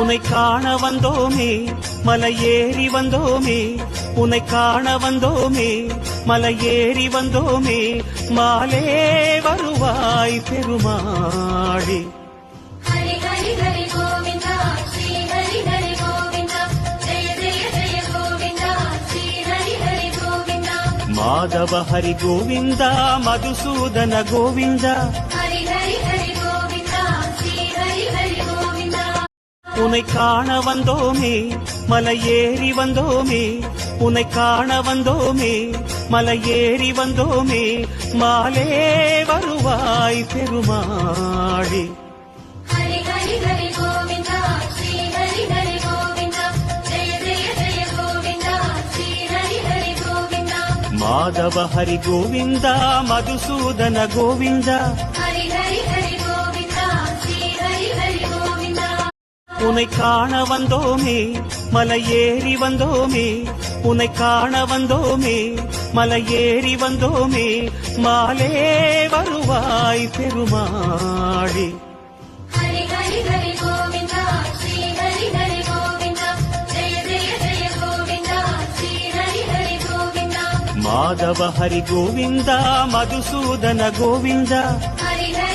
உன்னை காண வந்தோமே மலையேறி வந்தோமே உன்னை காண வந்தோமே மலையேறி வந்தோமே மாலே வருவாய் பெருமாளே. ஹரி ஹரி ஹரி கோவிந்தா ஸ்ரீ ஹரி ஹரி கோவிந்தா ஜெய ஜெய ஜெய கோவிந்தா ஸ்ரீ ஹரி ஹரி கோவிந்தா. மாதவ ஹரி கோவிந்தா மதுசூதன கோவிந்தா ஹரி ஹரி ஹரி கோவிந்தா ஸ்ரீ ஹரி ஹரி கோவிந்தா. உன்னை காண வந்தோமே மலையேறி வந்தோமே உன்னை காண வந்தோமே மலையேறி வந்தோமே மாலே வருவாய் பெருமாளே. ஹரி ஹரி ஹரி கோவிந்தா ஸ்ரீ ஹரி ஹரி கோவிந்தா ஜெய ஜெய ஜெய கோவிந்தா ஸ்ரீ ஹரி ஹரி கோவிந்தா. மாதவ ஹரி கோவிந்தா மதுசூதன கோவிந்தா ஹரி ஹரி ஹரி கோவிந்தா ஸ்ரீ ஹரி ஹரி கோவிந்தா. உன்னை காண வந்தோமே மலையேறி வந்தோமே உன்னை காண வந்தோமே மலையேறி வந்தோமே மாலே வருவாய் பெருமாளே. ஹரி ஹரி ஹரி கோவிந்தா ஸ்ரீ ஹரி ஹரி கோவிந்தா ஜெய ஜெய ஜெய கோவிந்தா ஸ்ரீ ஹரி ஹரி கோவிந்தா. மாதவ ஹரி கோவிந்தா மதுசூதன கோவிந்தா ஹரி ஹரி